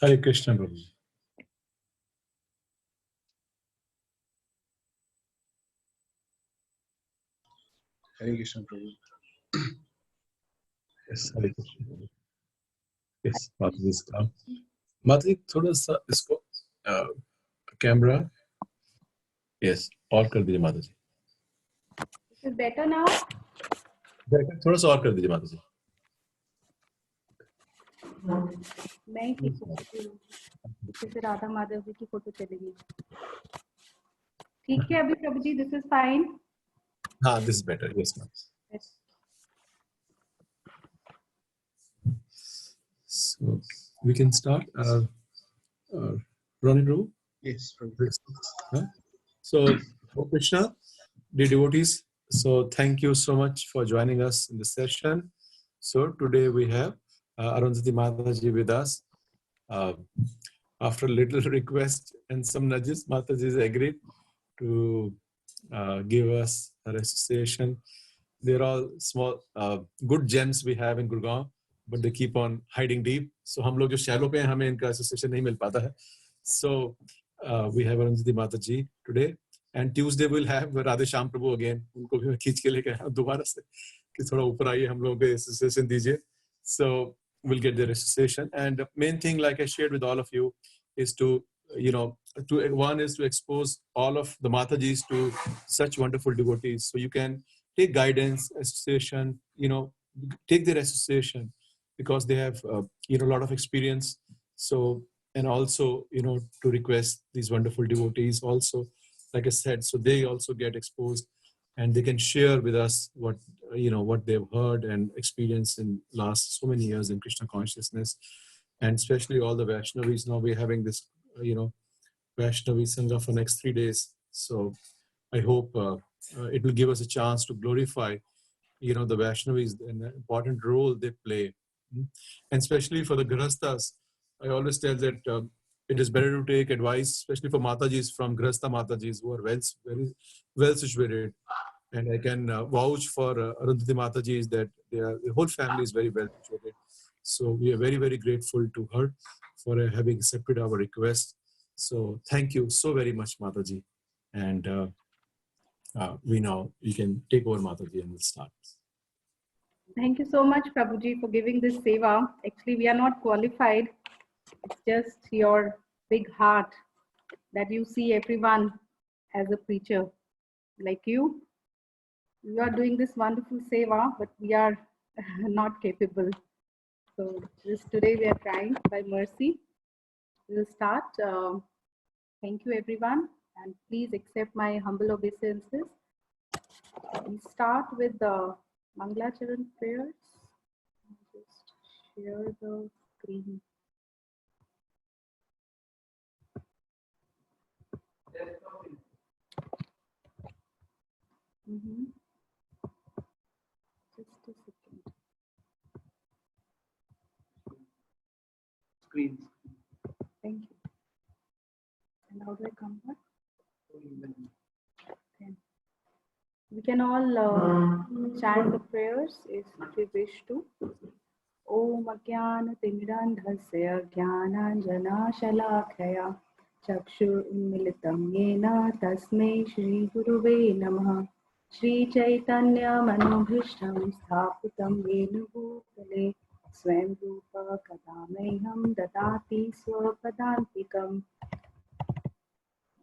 Hare Krishna, Prabhu. Hare Krishna, Prabhu. Yes, Hare Krishna, Prabhu. Yes, Mataji is calm. Mataji, थोड़ा सा इसको camera yes और कर दीजिए माताजी. This is better now. थोड़ा सा और कर दीजिए माताजी. मैं ही ठीक हूँ. जैसे राधा माधव जी की फोटो चलेगी. ठीक है अभी प्रभु जी, this is fine. हाँ, this is better. Yes, ma'am. Yes. So we can start. Ronnie Prabhu. Yes, Prabhu. Huh? So, Krishna, dear devotees, so thank you so much for joining us in this session. So today we have Arundhati Mataji with us. After a little request and some nudges, Mataji has agreed to give us her association they're all small, good gems we have in Gurgaon, but they keep on hiding deep. So हम लोग जो shallow पे हैं, हमें इनका association नहीं मिल पाता है. So we have Arundhati Mataji today, and Tuesday we'll have Radhe Shyam Prabhu again. उनको भी मैं खींच के लेके आया दोबारा से कि थोड़ा ऊपर आइए, हम लोगों को association दीजिए. So we'll get their association. And the main thing, like I shared with all of you, is to one is to expose all of the Matajis to such wonderful devotees, so you can take guidance, association, take their association, because they have a lot of experience. So, and also to request these wonderful devotees also, like I said, so they also get exposed, and they can share with us what they've heard and experienced in last so many years in Krishna consciousness. And especially all the Vaishnavis. Now we're having this Vaishnavi Sangha for next 3 days. So I hope it will give us a chance to glorify the Vaishnavis and the important role they play. And especially for the Grihasthas, I always tell that it is better to take advice, especially for Matajis, from Grihastha Matajis who are very well situated. And I can vouch for Arundhati Mataji that the whole family is very well situated. So we are very, very grateful to her for having accepted our request. So thank you so very much, Mataji. And we can take over, Mataji, and we'll start. Thank you so much, Prabhuji, for giving this seva. Actually, we are not qualified. It's just your big heart that you see everyone as a preacher like you. You are doing this wonderful seva, but we are not capable. So today we are trying by mercy. We will start. Thank you, everyone, and please accept my humble obeisances. We start with the Mangalacharan prayers. Just share the screen. Just a second. Screen. Thank you. And how do I come back? Okay. We can all chant the prayers if we wish to. Om Ajnana Timirandhasya Jnananjana Shalakaya Chakshur Unmilitam Yena Tasmai Shri Guruve Namah Shri Chaitanya Manobhishtam Sthapitam Yena Bhutale Swayam Rupa Kadameham Dadati Swapadantikam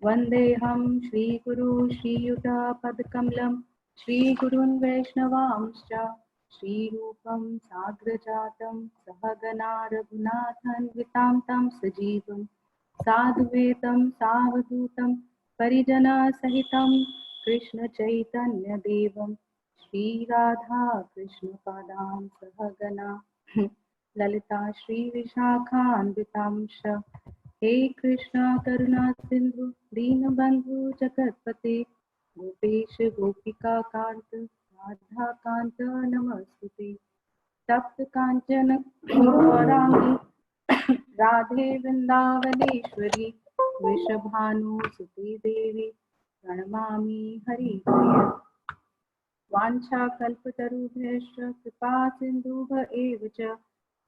Vandeham Shri Guru Shri Yuta Padkamlam Shri Gurun Vaishnavamscha Shri Rupam Sagrajatam Sahagana Raghunathan Vitam Tam Sajivam Sadhuvetam Savadutam Parijana Sahitam Krishna Chaitanya Devam Shri Radha Krishna Padam Sahagana Lalita Shri Vishakhan Vitamsha He Krishna Karuna Sindhu Deenabandhu Jagatpate Gopesh Gopika Kanta Radha Kanta Namaste Tapta Kanchana Gaurangi Radhe Vrindavaneshwari Vishabhanu Suti Devi Pranamami Hari Priya Vancha Kalpatarubhyascha Kripa Sindhubha Evacha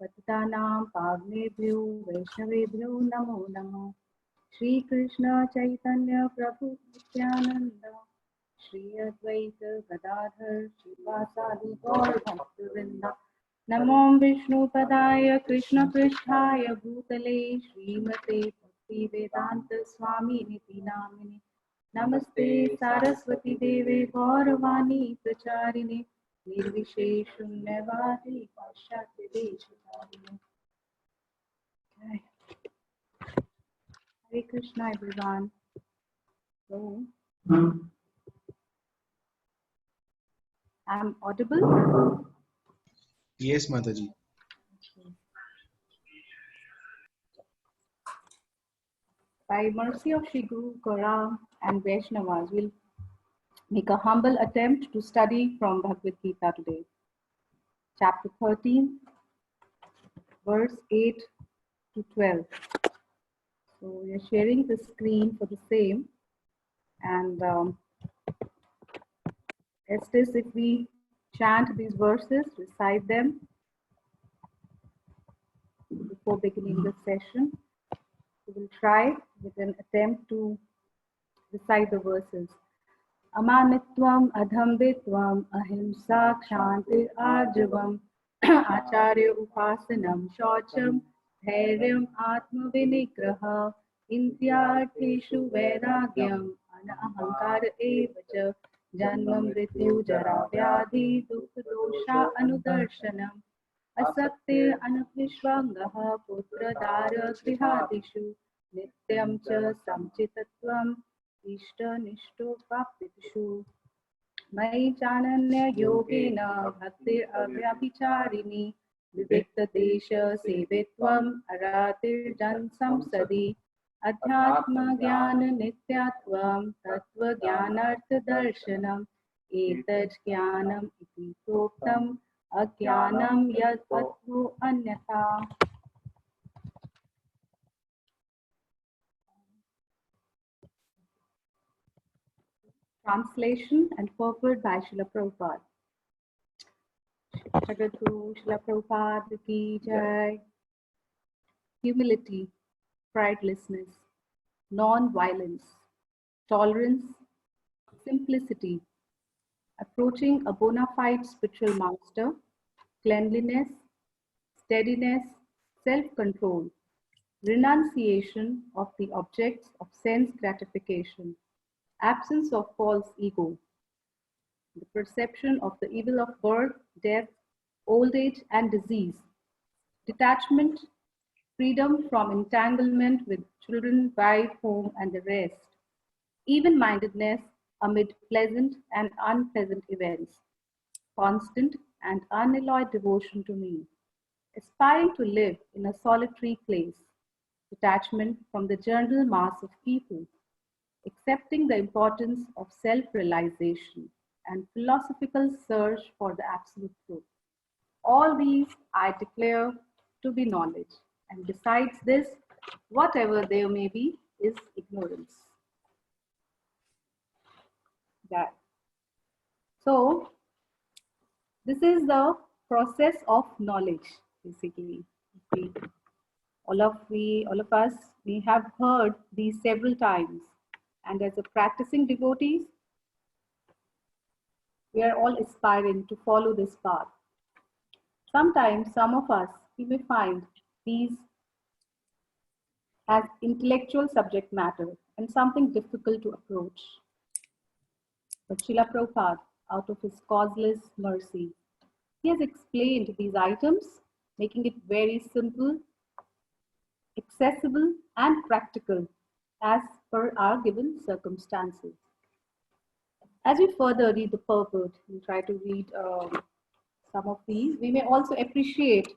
Patitanam Pavnebhyo Vaishnavebhyo Namo Namo Shri Krishna Chaitanya Prabhu Nityananda Shri Advaita Gadadhar Shivasadi Gaur Bhaktivinoda Namo Vishnu Padaya Krishna Pristhaya Bhutale Srimate Bhakti Vedanta Swami Niti Namine Namaste Saraswati Deve Gauravani Pracharine Nirvishesh Shunyavadi Pashyati Deshikarine. Okay. Hare Krishna, everyone. So, I'm audible? Yes, Mataji. By mercy of Shri Guru Gaura and Vaishnavas, we'll make a humble attempt to study from Bhagavad Gita today. Chapter 13, verse 8 to 12. So we are sharing the screen for the same. And as this, if we chant these verses, recite them before beginning the session. We will try with an attempt to recite the verses. Amanitvam adhambitvam ahimsa kshanti arjavam acharya upasanam shaucham dhairyam atma vinigraha indyarteshu vairagyam anahankara eva cha janma mrityu jara vyadhi dukha dosha anudarshanam asaktir anupvishvangah putradara grihadishu nityam cha samchitatvam इष्टनिष्टोपाप्तिषु मयि चानन्य योगेन भक्तिरव्यभिचारिणी विविक्तदेश सेवित्वम् अरातिर्जन संसदि अध्यात्मज्ञाननित्यत्वं तत्त्वज्ञानार्थदर्शनम् एतज् ज्ञानम् इति प्रोक्तम् अज्ञानं यद्वत्तु अन्यथा. Translation and purport by Srila Prabhupada. Jagadguru Srila Prabhupada ki jai. Humility, pridelessness, non-violence, tolerance, simplicity, approaching a bona fide spiritual master, cleanliness, steadiness, self-control, renunciation of the objects of sense gratification, absence of false ego, the perception of the evil of birth, death, old age, and disease, detachment, freedom from entanglement with children, wife, home, and the rest, even-mindedness amid pleasant and unpleasant events, constant and unalloyed devotion to me, aspiring to live in a solitary place, detachment from the general mass of people, accepting the importance of self-realization and philosophical search for the absolute truth. All these I declare to be knowledge, and besides this, whatever there may be is ignorance. That. So, this is the process of knowledge, basically. All of us, we have heard these several times. And as a practicing devotees, we are all aspiring to follow this path. Sometimes, some of us, we may find these as intellectual subject matter and something difficult to approach. But Srila Prabhupada, out of his causeless mercy, he has explained these items, making it very simple, accessible, and practical as per our given circumstances. As we further read the purport, we try to read some of these, we may also appreciate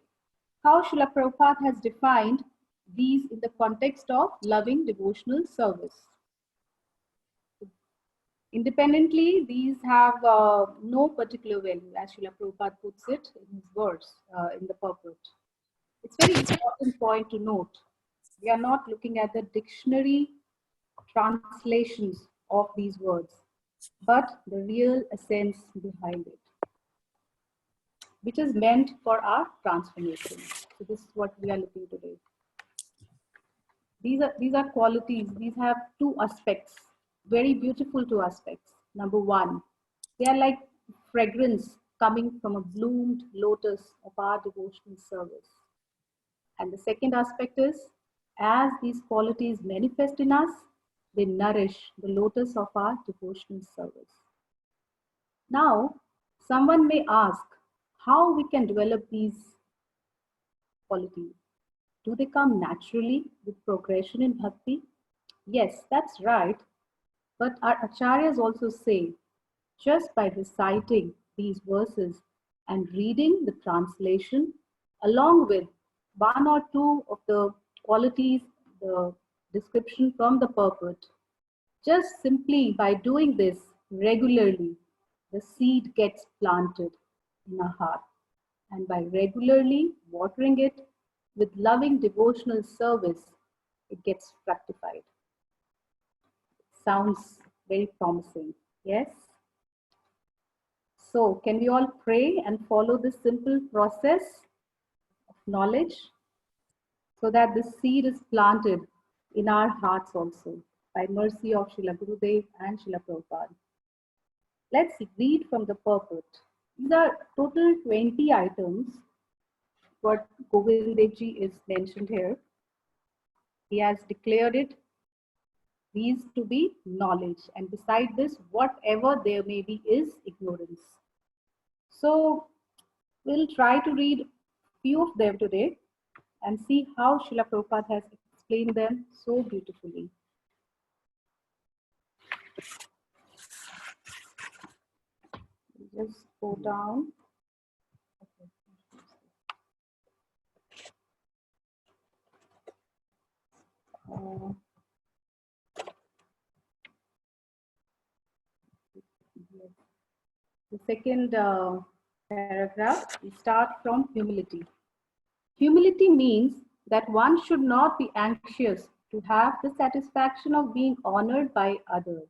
how Srila Prabhupada has defined these in the context of loving devotional service. Independently, these have no particular value, as Srila Prabhupada puts it in his verse, in the purport. It's very important point to note. We are not looking at the dictionary translations of these words, but the real essence behind it, which is meant for our transformation. So this is what we are looking today. These are qualities. These have two aspects, very beautiful two aspects. Number one, they are like fragrance coming from a bloomed lotus of our devotional service. And the second aspect is, as these qualities manifest in us, they nourish the lotus of our devotional service. Now, someone may ask how we can develop these qualities. Do they come naturally with progression in bhakti? Yes, that's right. But our acharyas also say, just by reciting these verses and reading the translation, along with one or two of the qualities, the description from the purport, just simply by doing this regularly, the seed gets planted in our heart. And by regularly watering it with loving devotional service, it gets fructified. Sounds very promising, yes? So can we all pray and follow this simple process of knowledge so that this seed is planted in our hearts also by mercy of Srila Gurudev and Srila Prabhupada. Let's read from the purport. These are total 20 items what Govind Dev Ji is mentioned here. He has declared it these to be knowledge, and beside this whatever there may be is ignorance. So we'll try to read few of them today and see how Srila Prabhupada has explained them so beautifully. Just go down. The second paragraph, we start from humility. Humility means that one should not be anxious to have the satisfaction of being honored by others.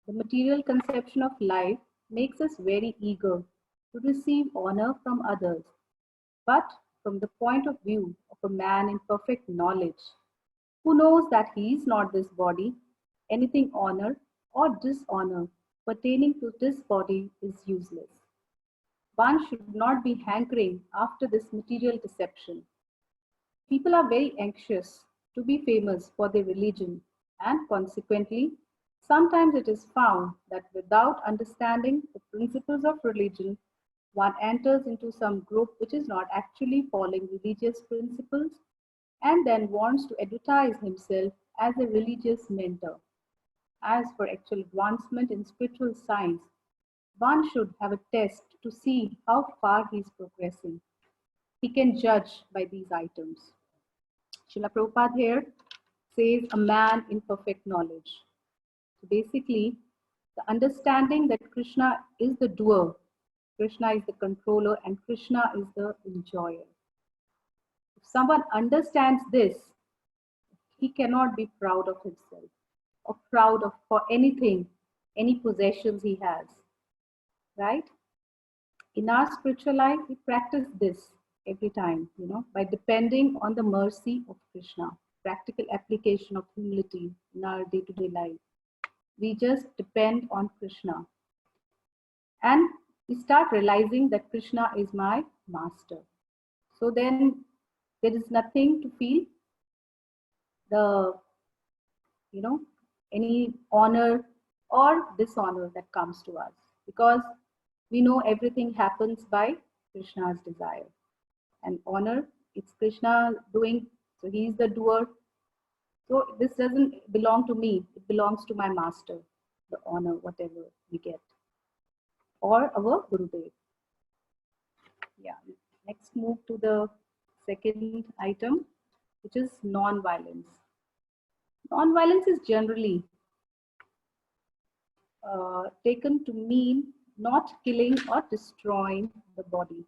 The material conception of life makes us very eager to receive honor from others. But from the point of view of a man in perfect knowledge, who knows that he is not this body, anything honor or dishonor pertaining to this body is useless. One should not be hankering after this material deception. People are very anxious to be famous for their religion, and consequently, sometimes it is found that without understanding the principles of religion, one enters into some group which is not actually following religious principles and then wants to advertise himself as a religious mentor. As for actual advancement in spiritual science, one should have a test to see how far he is progressing. He can judge by these items. Srila Prabhupada here says a man in perfect knowledge. So basically, the understanding that Krishna is the doer, Krishna is the controller, and Krishna is the enjoyer. If someone understands this, he cannot be proud of himself or proud of for anything, any possessions he has, right? In our spiritual life, we practice this every time, by depending on the mercy of Krishna, practical application of humility in our day-to-day life. We just depend on Krishna. And we start realizing that Krishna is my master. So then there is nothing to feel the, any honor or dishonor that comes to us, because we know everything happens by Krishna's desire. And honor, it's Krishna doing, so he is the doer. So this doesn't belong to me, it belongs to my master, the honor, whatever we get, or our Gurudev. Yeah, next move to the second item, which is non-violence. Non-violence is generally taken to mean not killing or destroying the body.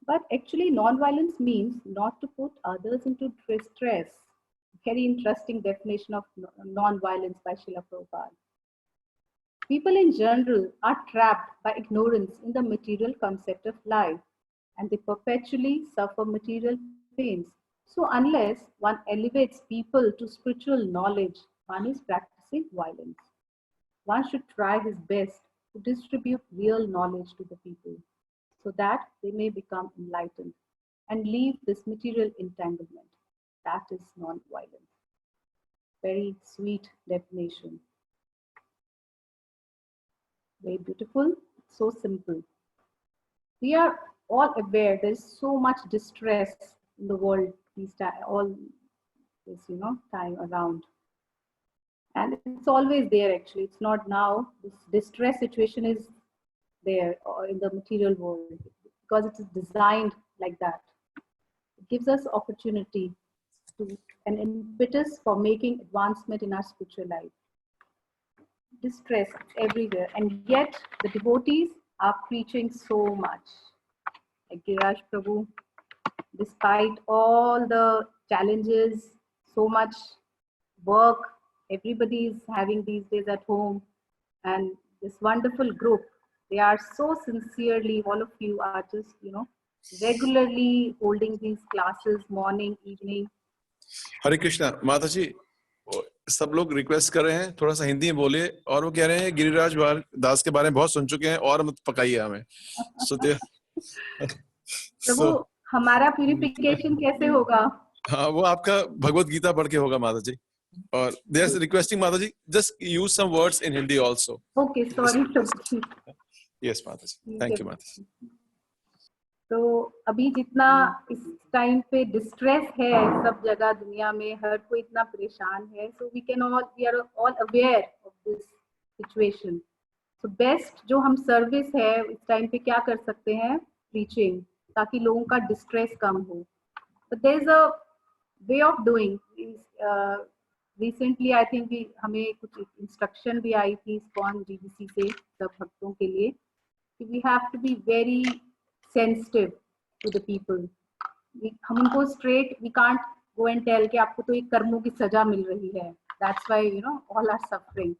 But actually, non-violence means not to put others into distress. Very interesting definition of non-violence by Srila Prabhupada. People in general are trapped by ignorance in the material concept of life, and they perpetually suffer material pains. So unless one elevates people to spiritual knowledge, one is practicing violence. One should try his best to distribute real knowledge to the people so that they may become enlightened and leave this material entanglement. That is non-violence. Very sweet definition. Very beautiful, so simple. We are all aware there's so much distress in the world all this, time around. And it's always there actually. It's not now. This distress situation is there in the material world because it is designed like that. It gives us opportunity to an impetus for making advancement in our spiritual life. Distress everywhere, and yet the devotees are preaching so much. Like Giraj Prabhu, despite all the challenges, so much work, everybody is having these days at home, and this wonderful group They are so sincerely, all of you are just, regularly holding these classes morning, evening. हरे कृष्णा माता जी, सब लोग request कर रहे हैं थोड़ा सा हिंदी में बोले, और वो कह रहे हैं गिरिराज दास के बारे में बहुत सुन चुके हैं और मत पकाइए हमें। प्रभु, हमारा प्यूरिफिकेशन कैसे होगा? हाँ, वो आपका भगवत गीता पढ़ के होगा माता जी। और they are requesting माता जी, just use some words in Hindi also. Okay, sorry Prabhu ji. Yes माता जी, thank you माता जी। तो अभी जितना इस टाइम पे डिस्ट्रेस है सब जगह दुनिया में, हर कोई इतना परेशान है, so we are all aware of this situation. So best जो हम सर्विस है इस टाइम पे क्या कर सकते हैं? प्रीचिंग, ताकि लोगों का डिस्ट्रेस कम हो। But there is a way of doing. Recently I think हमें कुछ इंस्ट्रक्शन भी आई थी स्पॉन जीबीसी से सब भक्तों के लिए कि we have to be very sensitive to the people. हम उनको straight we can't go and tell कि आपको तो एक कर्मों की सजा मिल रही है. That's why all are suffering.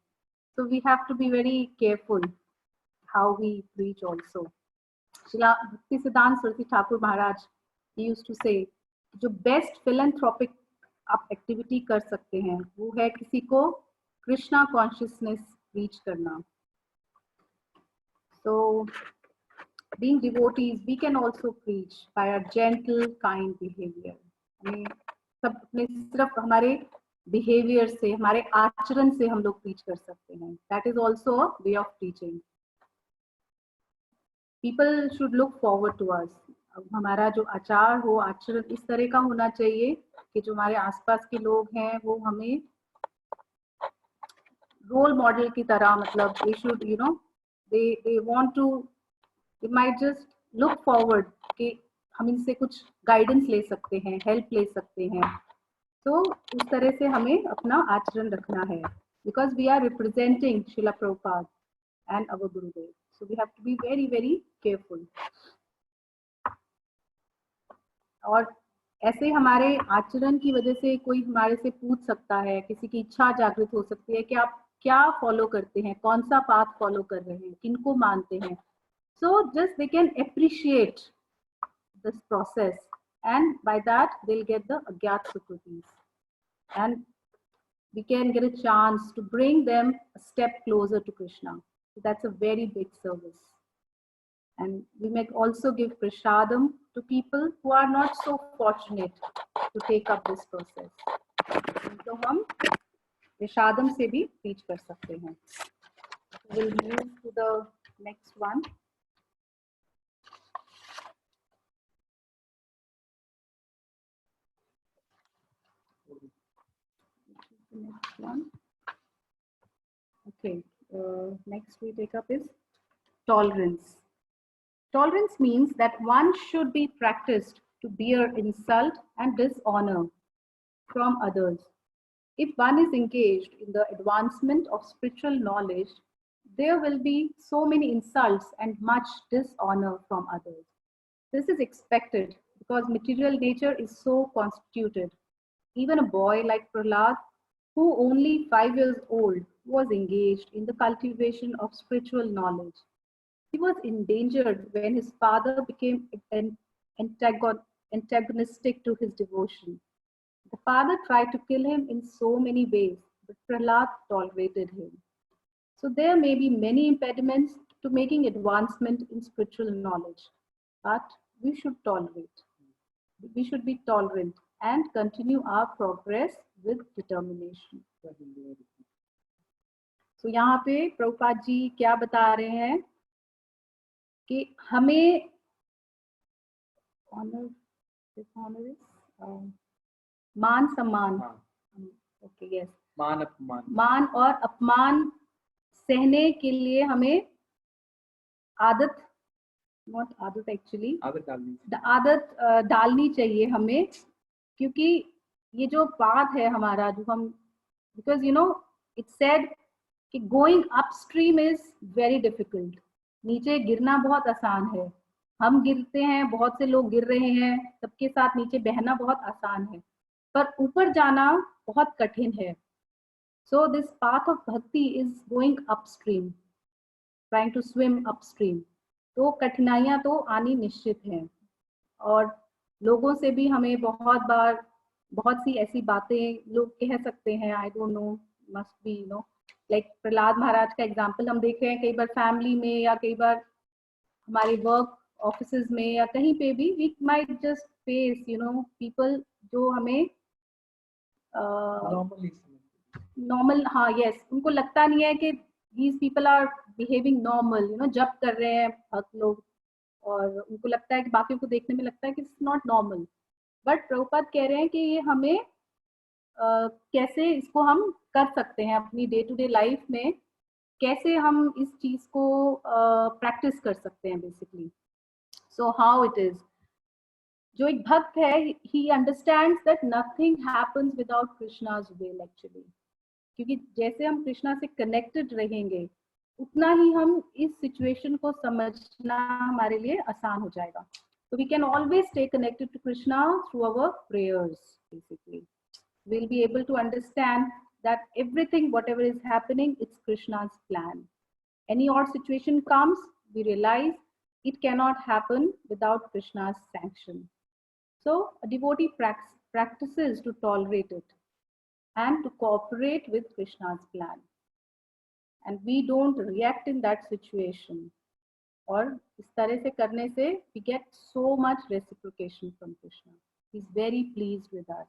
So we have to be very careful how we preach also. Srila भक्ति सिद्धांत सरस्वती ठाकुर महाराज he used to say जो best philanthropic आप एक्टिविटी कर सकते हैं वो है किसी को कृष्णा कॉन्शियसनेस रीच करना. So being devotees, we can also preach by a gentle, kind behavior. हमें सब अपने सिर्फ हमारे behavior से, हमारे आचरण से हम लोग preach कर सकते हैं. That is also a way of preaching. People should look forward to us. अब हमारा जो आचार हो, आचरण इस तरह का होना चाहिए कि जो हमारे आसपास के लोग हैं वो हमें रोल मॉडल की तरह, मतलब they should, they want to, they might just look forward कि हम इनसे कुछ गाइडेंस ले सकते हैं, हेल्प ले सकते हैं. तो उस तरह से हमें अपना आचरण रखना है, because we are representing Srila Prabhupada and our Gurudev. So we have to be very, very careful. और ऐसे हमारे आचरण की वजह से कोई हमारे से पूछ सकता है, किसी की इच्छा जागृत हो सकती है कि आप क्या फॉलो करते हैं, कौन सा पाथ फॉलो कर रहे हैं, किनको मानते हैं. So just they can appreciate this process, and by that they'll get the Agyat Sukrutis, and we can get a chance to bring them a step closer to Krishna. So that's a very big service. And we may also give prasadam to people who are not so fortunate to take up this process. So हम prasadam से भी preach कर सकते हैं. We'll move to the next one. The next one. Okay, next we take up is tolerance. Tolerance means that one should be practiced to bear insult and dishonor from others. If one is engaged in the advancement of spiritual knowledge, there will be so many insults and much dishonor from others. This is expected because material nature is so constituted. Even a boy like Prahlad, who only 5 years old, was engaged in the cultivation of spiritual knowledge. He was endangered when his father became antagonistic to his devotion. The father tried to kill him in so many ways, but Prahlad tolerated him. So there may be many impediments to making advancement in spiritual knowledge, but we should tolerate. We should be tolerant and continue our progress with determination. So यहाँ पे प्रभुपाद जी क्या बता रहे हैं कि हमें मान सम्मान, ओके यस, मान और अपमान सहने के लिए हमें आदत, नॉट आदत एक्चुअली, आदत डालनी चाहिए हमें, क्योंकि ये जो पाथ है हमारा जो हम, बिकॉज इट्स सेड कि going upstream is very difficult. नीचे गिरना बहुत आसान है, हम गिरते हैं, बहुत से लोग गिर रहे हैं, सबके साथ नीचे बहना बहुत आसान है, पर ऊपर जाना बहुत कठिन है. So this path of bhakti is going upstream. trying to swim upstream. तो कठिनाइयां तो आनी निश्चित हैं, और लोगों से भी हमें बहुत बार बहुत सी ऐसी बातें लोग कह सकते हैं, I don't know, must be you know, like Prahlad Maharaj का एग्जाम्पल हम देख रहे हैं कई बार फैमिली में या कई बार हमारे वर्क ऑफिसेज में या कहीं पे भी, we might just face you know people जो हमें नॉर्मल, हाँ यस, उनको लगता नहीं है कि these people are behaving normal, you know, जब कर रहे हैं भक्त लोग, और उनको लगता है कि बाकियों को देखने में लगता है कि it's not normal. But Prabhupada कह रहे हैं कि ये हमें कैसे इसको हम कर सकते हैं अपनी डे टू डे लाइफ में, कैसे हम इस चीज को प्रैक्टिस कर सकते हैं basically. So how it is, जो एक भक्त है, he understands that nothing happens without Krishna's will actually, क्योंकि जैसे हम कृष्णा से कनेक्टेड रहेंगे उतना ही हम इस सिचुएशन को समझना हमारे लिए आसान हो जाएगा। So we can always stay connected to Krishna through our prayers, basically. We'll be able to understand that everything, whatever is happening, it's Krishna's plan. Any odd situation comes, we realize it cannot happen without Krishna's sanction. So a devotee practices to tolerate it and to cooperate with Krishna's plan. And we don't react in that situation. और इस तरह से करने से we get so much reciprocation from Krishna. He's very pleased with us.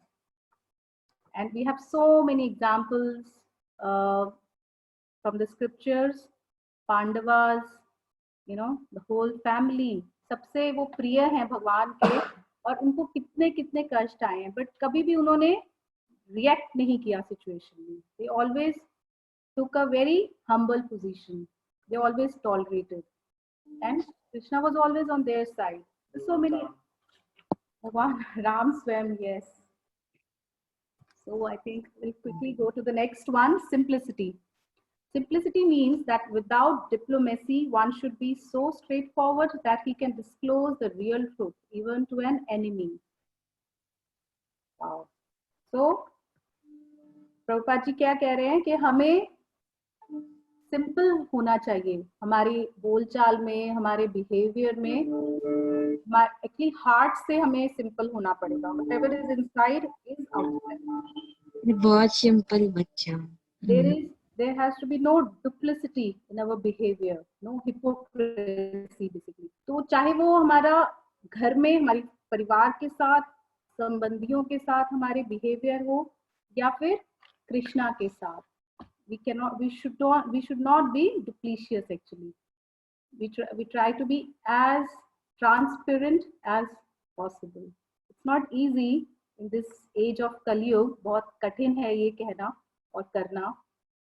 And we have so many examples from the scriptures. Pandavas, you know, the whole family, सबसे वो प्रिय हैं भगवान के, और उनको कितने कितने कष्ट आए हैं, बट कभी भी उन्होंने रिएक्ट नहीं किया सिचुएशन में. They always took a very humble position. They always tolerated. And Krishna was always on their side. So many, Bhagwan Ram Swam, yes. So I think we'll quickly go to the next one, simplicity. Simplicity means that without diplomacy, one should be so straightforward that he can disclose the real truth, even to an enemy. Wow. So, Prabhupada ji क्या कह रहे हैं कि हमें simple होना चाहिए हमारी बोलचाल में, हमारे बिहेवियर में. एक्चुअली हार्ट से हमें सिंपल होना पड़ेगा. Whatever is inside is outside. बहुत सिंपल बच्चा. there has to be no duplicity in our behavior, no hypocrisy basically. तो चाहे वो हमारा घर में हमारे परिवार के साथ, संबंधियों के साथ हमारे बिहेवियर हो, या फिर कृष्णा के साथ, we should not be duplicitous actually. We try to be as transparent as possible. It's not easy in this age of Kali Yuga. बहुत कठिन है ये कहना और करना.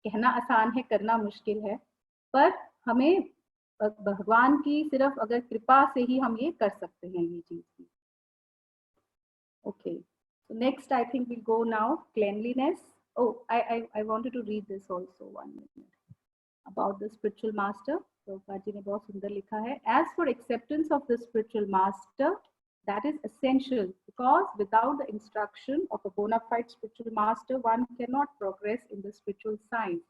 कहना आसान है, करना मुश्किल है, पर हमें भगवान की सिर्फ अगर कृपा से ही हम ये कर सकते हैं ये चीज की. Okay, so next I think we'll go now cleanliness. Oh, I wanted to read this also, 1 minute, about the spiritual master. Prabhupada ji ने बहुत सुंदर लिखा है. As for acceptance of the spiritual master, that is essential, because without the instruction of a bona fide spiritual master, one cannot progress in the spiritual science.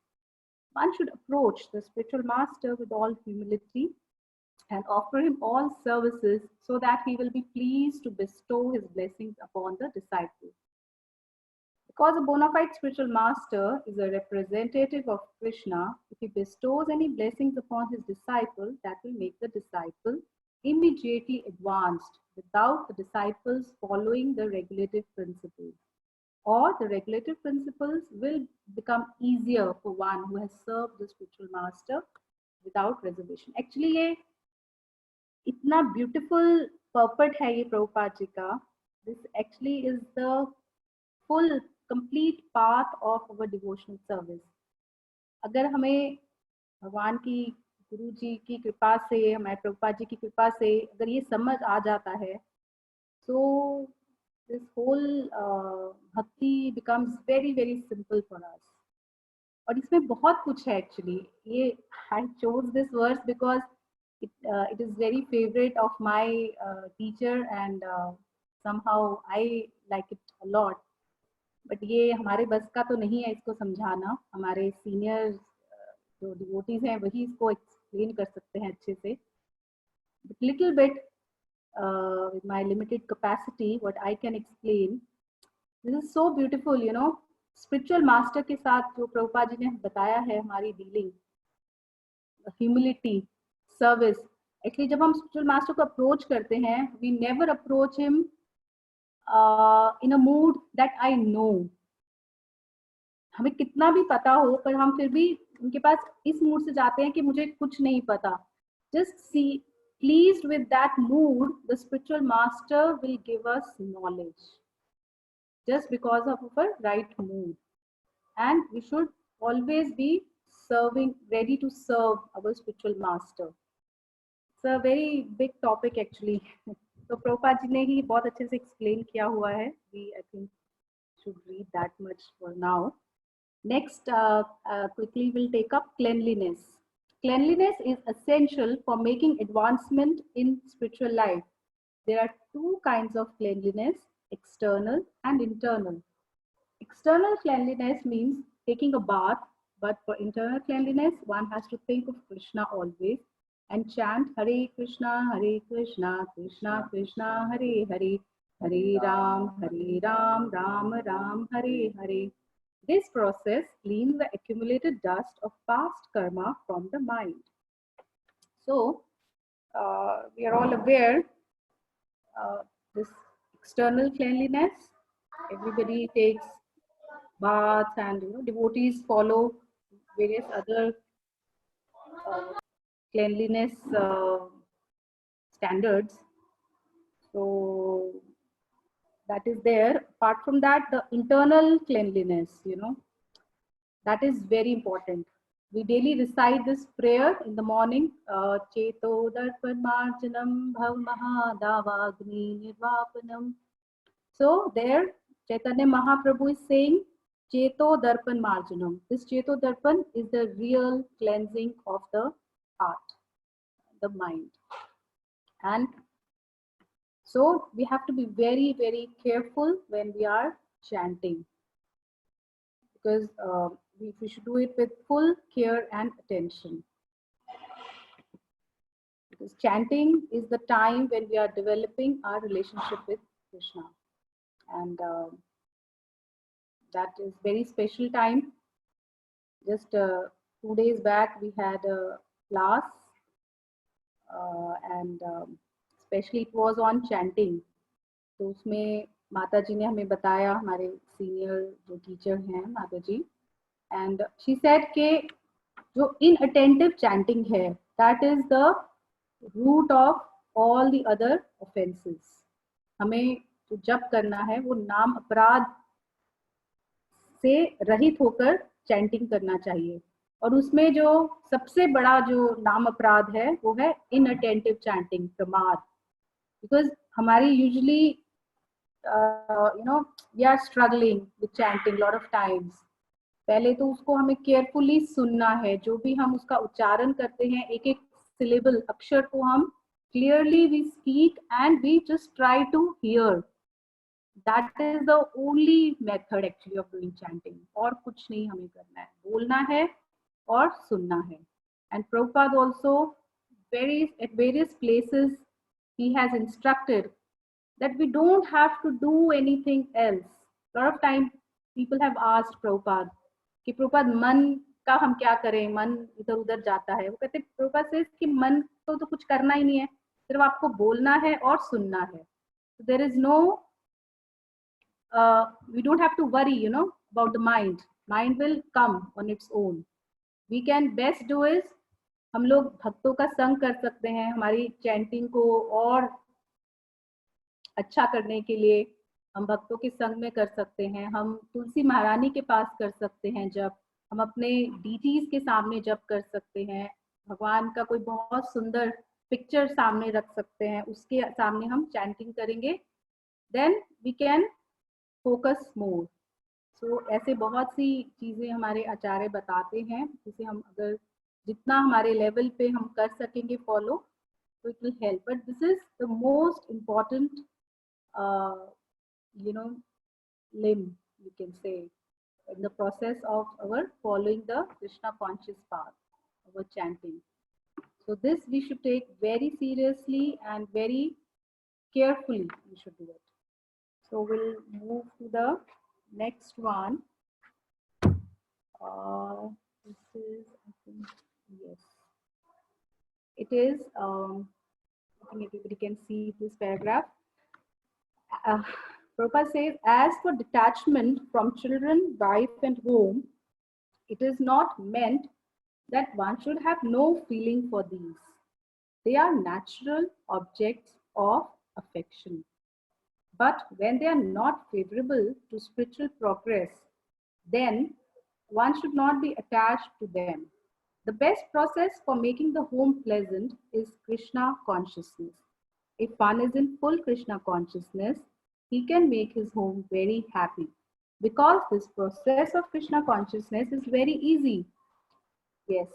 One should approach the spiritual master with all humility and offer him all services so that he will be pleased to bestow his blessings upon the disciple. Because a bona fide spiritual master is a representative of Krishna, if he bestows any blessings upon his disciple, that will make the disciple immediately advanced without the disciples following the regulative principles. Or the regulative principles will become easier for one who has served the spiritual master without reservation. Actually, ये इतना beautiful purport है ये प्रभुपाद जी का. This actually is the full complete path of our devotional service. अगर हमें भगवान की, गुरु जी की कृपा से, हमारे प्रभुपाद जी की कृपा से अगर ये समझ आ जाता है, so this whole bhakti becomes very very simple for us. और इसमें बहुत कुछ है actually. ये I chose this verse because it is very favorite of my teacher, and somehow I like it a lot. But ये हमारे बस का तो नहीं है इसको समझाना. हमारे सीनियर जो डिवोटीज हैं वही इसको explain कर सकते हैं अच्छे से, but little bit with my limited capacity what I can explain. This is so beautiful, you know. Spiritual master के साथ जो प्रभुपाद जी ने बताया है हमारी dealing, humility, service. Actually जब हम spiritual master को approach करते हैं, we never approach him in a mood that I know. हमें कितना भी पता हो पर हम फिर भी उनके पास इस मूड से जाते हैं कि मुझे कुछ नहीं पता. Just see, pleased with that mood, the spiritual master will give us knowledge. Just because of our right mood. And we should always be serving, ready to serve our spiritual master. It's a very big topic actually. तो प्रभुपाद जी ने ही बहुत अच्छे से explain किया हुआ है. We I think should read that much for now. Next, quickly we'll take up cleanliness. Cleanliness is essential for making advancement in spiritual life. There are two kinds of cleanliness, external and internal. External cleanliness means taking a bath, but for internal cleanliness, one has to think of Krishna always and chant Hare Krishna, Krishna Krishna, Hare Hare, Hare Ram, Ram Ram, Hare Hare. This process cleans the accumulated dust of past karma from the mind. So, we are all aware this external cleanliness. Everybody takes baths, and devotees follow various other cleanliness standards. So that is there. Apart from that, the internal cleanliness, that is very important. We daily recite this prayer in the morning. Cheto darpan marjanam bhav mahadavagni nirvapanam. So there, Chaitanya Mahaprabhu is saying, Cheto darpan marjanam. This Cheto darpan is the real cleansing of the heart, the mind. And so we have to be very, very careful when we are chanting, because we should do it with full care and attention. Because chanting is the time when we are developing our relationship with Krishna. And that is very special time. Just 2 days back, we had a class and especially it was on chanting. तो उसमें माता जी ने हमें बताया, हमारे senior जो teacher हैं माता जी, and she said कि जो inattentive chanting है, that is the root of all the other offenses. हमें जो जप करना है वो नाम अपराध से रहित होकर चैंटिंग करना चाहिए. और उसमें जो सबसे बड़ा जो नाम अपराध है वो है इनअटेंटिव चैंटिंग, प्रमाद. बिकॉज हमारी usually we are struggling with chanting lot of times. पहले तो उसको हमें केयरफुली सुनना है. जो भी हम उसका उच्चारण करते हैं, एक एक सिलेबल अक्षर को हम clearly we speak and we just try to hear. That is the only method actually of doing chanting. और कुछ नहीं हमें करना है, बोलना है और सुनना है. And Prabhupada also at various places he has instructed that we don't have to do anything else. A lot of time people have asked Prabhupada कि Prabhupada मन का हम क्या करें, मन इधर उधर जाता है. वो कहते Prabhupada says कि मन तो कुछ करना ही नहीं है, सिर्फ आपको बोलना है और सुनना है. So there is no we don't have to worry, about the mind. Mind will come on its own. We can best do is हम लोग भक्तों का संग कर सकते हैं. हमारी चैंटिंग को और अच्छा करने के लिए हम भक्तों के संग में कर सकते हैं. हम तुलसी महारानी के पास कर सकते हैं जब. हम अपने डीटीज के सामने जप कर सकते हैं. भगवान का कोई बहुत सुंदर पिक्चर सामने रख सकते हैं, उसके सामने हम चैंटिंग करेंगे. Then we can focus more. So ऐसे बहुत सी चीज़ें हमारे आचार्य बताते हैं जिसे हम अगर जितना हमारे लेवल पे हम कर सकेंगे फॉलो, तो it will help. But this is the most important limb, you can say, in the process of our following the Krishna conscious path, our chanting. So this we should take very seriously and very carefully. We should do it. So we'll move to the next one. This is, I think, yes. It is, I think everybody can see this paragraph. Uh, Prabhupada says, as for detachment from children, wife and home, it is not meant that one should have no feeling for these. They are natural objects of affection. But when they are not favorable to spiritual progress, then one should not be attached to them. The best process for making the home pleasant is Krishna consciousness. If one is in full Krishna consciousness, he can make his home very happy. Because this process of Krishna consciousness is very easy. Yes.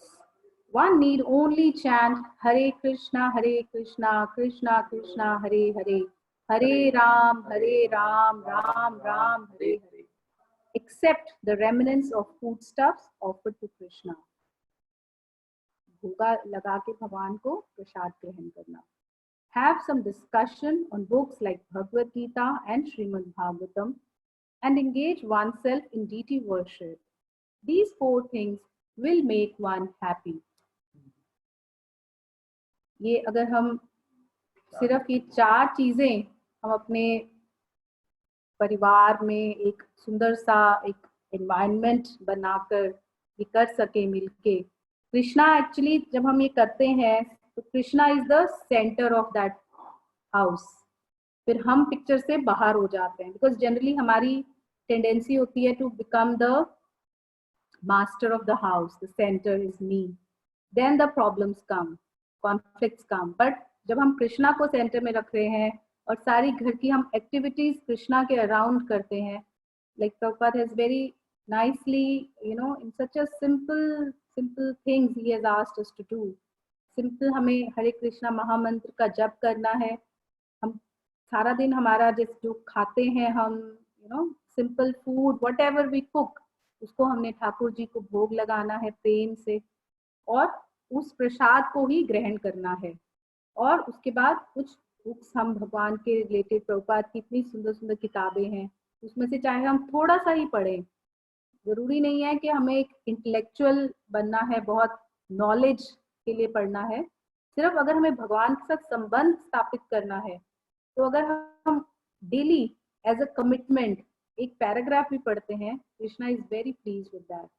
One need only chant Hare Krishna, Krishna Krishna, Hare Hare, Hare Ram, Ram Ram, Hare Hare. Except the remnants of foodstuffs offered to Krishna. भोगा लगा के भगवान को प्रसाद ग्रहण करना. Have some discussion on books like Bhagavad Gita and Srimad Bhagavatam and engage oneself in deity worship. These four things will make one happy. ये अगर हम सिर्फ ये चार चीजें हम अपने परिवार में एक सुंदर सा एक एनवायरनमेंट बनाकर ये कर सके मिलके. कृष्णा एक्चुअली जब हम ये करते हैं तो Krishna is the centre of that house. फिर हम पिक्चर से बाहर हो जाते हैं बिकॉज जनरली हमारी टेंडेंसी होती है to become the master of the house. The centre is me. Then the problems come, conflicts come. But जब हम कृष्णा को सेंटर में रख रहे हैं और सारी घर की हम एक्टिविटीज कृष्णा के अराउंड करते हैं, like Prabhupada has very nicely, in such a simple things he has asked us to do. Simple हमें हरे कृष्णा महामंत्र का जप करना है. हम सारा दिन हमारा जो खाते हैं हम, simple food whatever we cook, उसको हमने ठाकुर जी को भोग लगाना है प्रेम से और उस प्रसाद को ही ग्रहण करना है. और उसके बाद कुछ बुक्स हम भगवान के रिलेटेड, प्रभुपाद की इतनी सुंदर सुंदर किताबें हैं, उसमें से चाहे हम थोड़ा सा ही पढ़ें. जरूरी नहीं है कि हमें एक इंटेलेक्चुअल बनना है, बहुत नॉलेज के लिए पढ़ना है. सिर्फ अगर हमें भगवान के साथ संबंध स्थापित करना है तो अगर हम डेली एज अ कमिटमेंट एक पैराग्राफ भी पढ़ते हैं, Krishna is very please with that.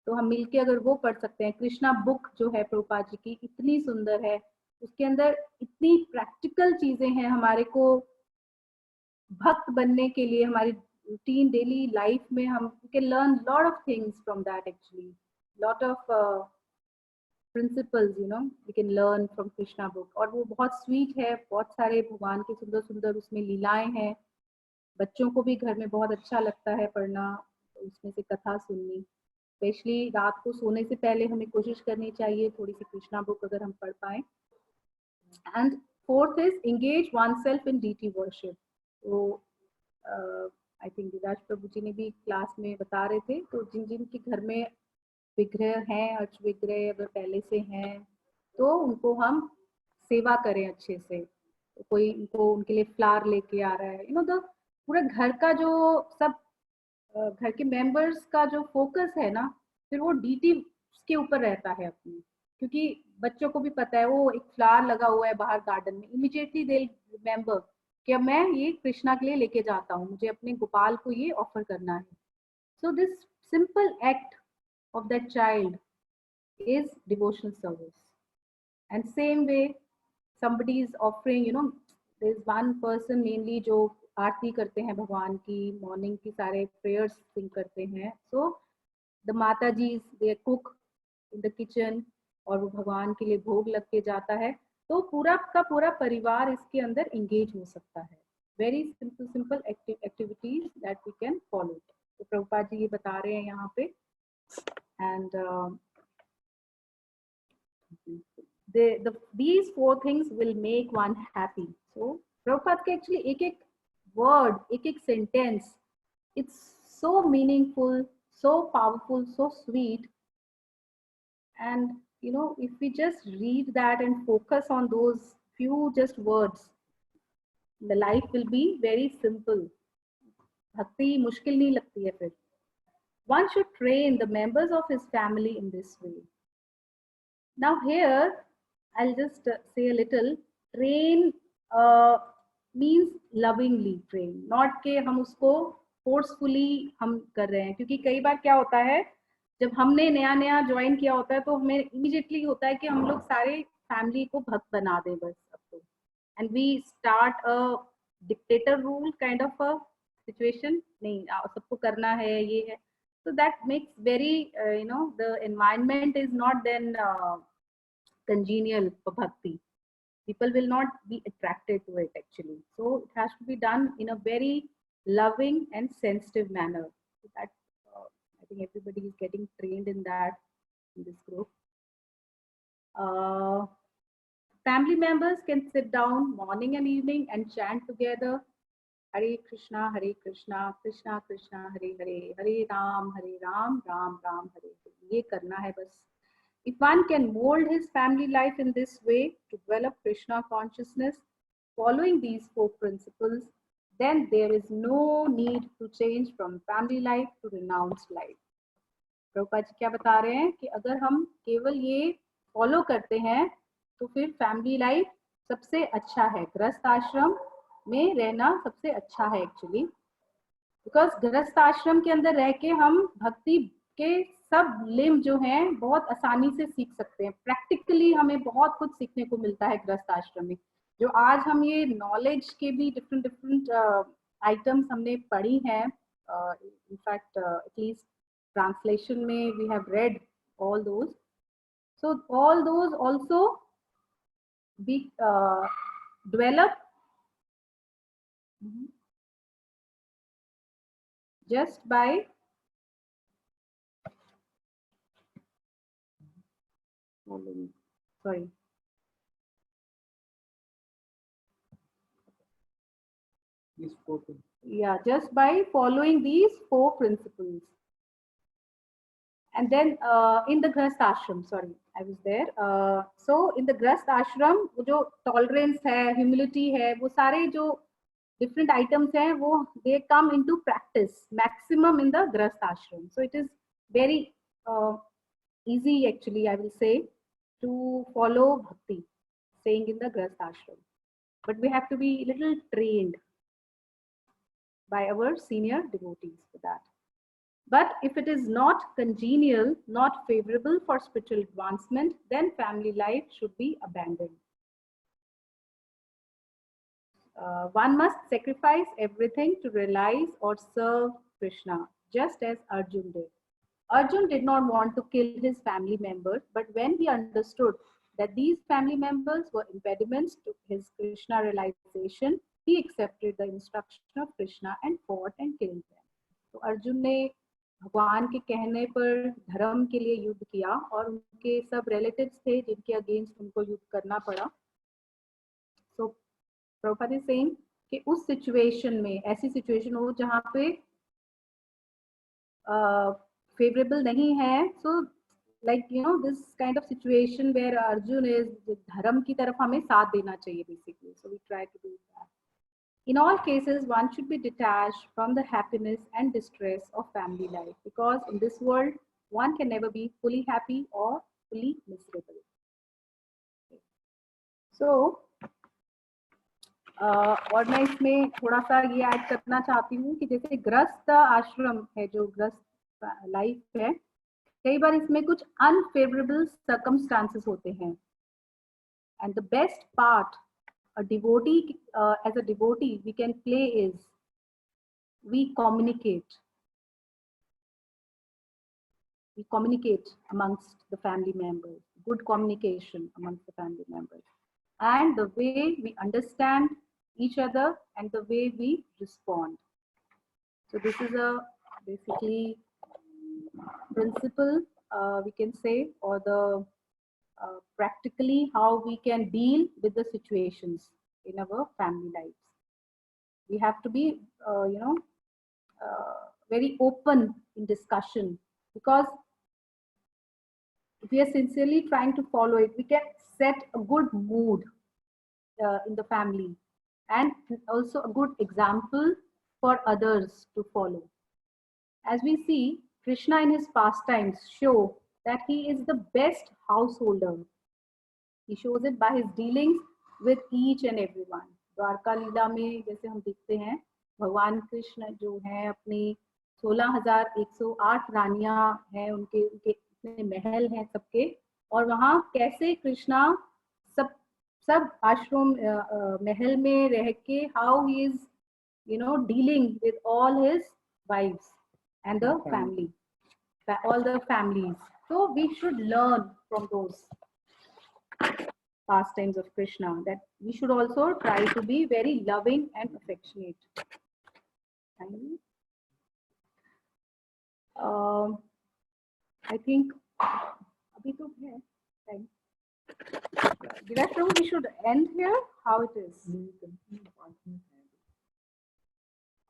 तो हम मिलके अगर वो पढ़ सकते हैं. कृष्णा बुक जो है प्रभुपाद जी की इतनी सुंदर है, उसके अंदर इतनी प्रैक्टिकल चीजें हैं हमारे को भक्त बनने के लिए. हमारी routine daily life में हम we can learn lot of things from that actually. Lot of principles we can learn from Krishna book. और वो बहुत sweet है. बहुत सारे भगवान के सुंदर सुंदर उसमें लीलाएं हैं. बच्चों को भी घर में बहुत अच्छा लगता है पढ़ना, उसमें से कथा सुननी. स्पेशली रात को सोने से पहले हमें कोशिश करनी चाहिए थोड़ी सी कृष्णा बुक अगर हम पढ़ पाए. And fourth is engage oneself in deity worship. तो आई थिंक विराज प्रभु जी ने भी क्लास में बता रहे थे. तो जिन जिन के घर में विग्रह हैं, अर्च विग्रह अगर पहले से हैं तो उनको हम सेवा करें अच्छे से. तो कोई उनको उनके लिए फ्लावर लेके आ रहा है, द पूरे घर का जो सब घर के मेंबर्स का जो फोकस है ना, फिर वो डीटी के ऊपर रहता है अपनी. क्योंकि बच्चों को भी पता है वो एक फ्लावर लगा हुआ है बाहर गार्डन में, इमीडिएटली दे रिमेंबर कि मैं ये कृष्णा के लिए लेके जाता हूँ, मुझे अपने गोपाल को ये ऑफर करना है. So this simple act of that child is devotional service. And same way somebody is offering, there is one person mainly जो आरती करते हैं भगवान की, मॉर्निंग की सारे प्रेयर्स सिंग करते हैं. So the Mata ji they cook in the kitchen और वो भगवान के लिए भोग लग के जाता है. तो पूरा का पूरा परिवार इसके अंदर एंगेज हो सकता है. Very simple activities that we can follow. तो प्रभुपाद जी ये बता रहे हैं यहाँ पे. And these four things will make one happy. So Prabhupada के एक्चुअली एक एक वर्ड, एक एक sentence, it's so meaningful, so powerful, so sweet. And you know, if we just read that and focus on those few just words, the life will be very simple. Bhakti मुश्किल नहीं लगती है फिर. One should train the members of his family in this way. Now here, I'll just say a little. Train means lovingly train, not के हम उसको forcefully हम कर रहे हैं. क्योंकि कई बार क्या होता है, जब हमने नया नया ज्वाइन किया होता है तो हमें इमीडिएटली होता है कि हम लोग सारे फैमिली को भक्त बना दें बस अब तो. And we start a dictator rule kind of a situation. नहीं सबको करना है ये है. So that makes very you know, the environment is not then congenial for bhakti. People will not be attracted to it actually. So it has to be done in a very loving and sensitive manner. So that I think everybody is getting trained in that in this group. Family members can sit down morning and evening and chant together. Hare Krishna, Krishna Krishna, Hare Hare, Hare Ram, Ram Ram, Hare Hare. ये करना है बस. If one can mold his family life in this way to develop Krishna consciousness, following these 4 principles, then there is no need to change from family life to renounced life. Prabhupada ji क्या बता रहे हैं कि अगर हम केवल ये फॉलो करते हैं तो फिर फैमिली लाइफ सबसे अच्छा है. गृहस्थ आश्रम में रहना सबसे अच्छा है एक्चुअली. बिकॉज गृहस्थ आश्रम के अंदर रह के हम भक्ति के सब लिम जो हैं बहुत आसानी से सीख सकते हैं. प्रैक्टिकली हमें बहुत कुछ सीखने को मिलता है गृहस्थ आश्रम में. जो आज हम ये नॉलेज के भी डिफरेंट डिफरेंट आइटम्स हमने पढ़ी हैं, इनफैक्ट एटलीस्ट ट्रांसलेशन में we have read all those. So all those also be develop just by sorry just by following these 4 principles. And then in the Grahast Ashram, sorry, I was there. So in the Grahast Ashram, वो जो tolerance है, humility है, वो सारे जो different items हैं, वो they come into practice maximum in the Grahast Ashram. So it is very easy actually, I will say, to follow bhakti, staying in the Grahast Ashram. But we have to be a little trained by our senior devotees for that. But if it is not congenial, not favorable for spiritual advancement, then family life should be abandoned. One must sacrifice everything to realize or serve Krishna, just as Arjun did. Arjun did not want to kill his family members, but when he understood that these family members were impediments to his Krishna realization, he accepted the instruction of Krishna and fought and killed them. So Arjun ने भगवान के कहने पर धर्म के लिए युद्ध किया और उनके सब रिलेटिव्स थे जिनके अगेंस्ट उनको युद्ध करना पड़ा. सो प्रभुपाद इज सेइंग कि उस सिचुएशन में, ऐसी सिचुएशन हो जहाँ पे फेवरेबल नहीं है, so like you know this kind of situation where Arjun is, धर्म की तरफ हमें साथ देना चाहिए basically. So we try to do that. In all cases, one should be detached from the happiness and distress of family life, because in this world, one can never be fully happy or fully miserable. So, और मैं इसमें थोड़ा सा ये add करना चाहती हूँ कि जैसे गृहस्थ आश्रम है, जो गृहस्थ लाइफ है, कई बार इसमें कुछ अनफेवरेबल सर्कमस्टांसेस होते हैं. And the best part a devotee, as a devotee, we can play is we communicate amongst the family members, good communication amongst the family members, and the way we understand each other and the way we respond. So this is a basically principle we can say, or the practically how we can deal with the situations in our family lives. We have to be, very open in discussion, because if we are sincerely trying to follow it, we can set a good mood in the family, and also a good example for others to follow. As we see, Krishna in his pastimes show that he is the best householder. He shows it by his dealings with each and everyone. Dwarka लीला में जैसे हम देखते हैं, भगवान कृष्ण जो है अपनी 16,108 रानियां हैं, उनके उनके इतने महल हैं सबके, और वहाँ कैसे कृष्णा सब सब आश्रम महल में रह के how he is dealing with all his wives and the family, all the families. So we should learn from those pastimes of Krishna, that we should also try to be very loving and affectionate. I think abhi to hai time. Gireesh Prabhu, we should end here. How it is?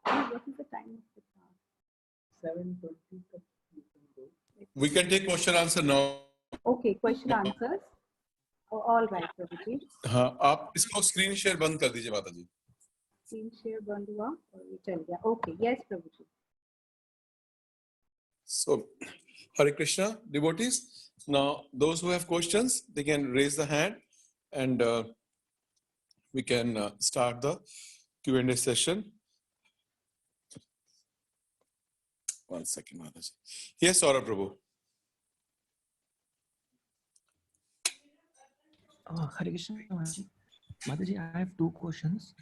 What is the time of the class? 7:20. We can take question answer now. Okay, question answers. Oh, all right, Prabhuji. हाँ, आप इसको screen share बंद कर दीजिए माता जी. Screen share बंद हुआ और ये चल गया. Okay, yes, Prabhuji. So, Hare Krishna, devotees. Now, those who have questions, they can raise the hand, and we can start the Q&A session. One second, Mataji. Yes, Saurabh Prabhu. Hare Krishna, Mataji, I have two questions.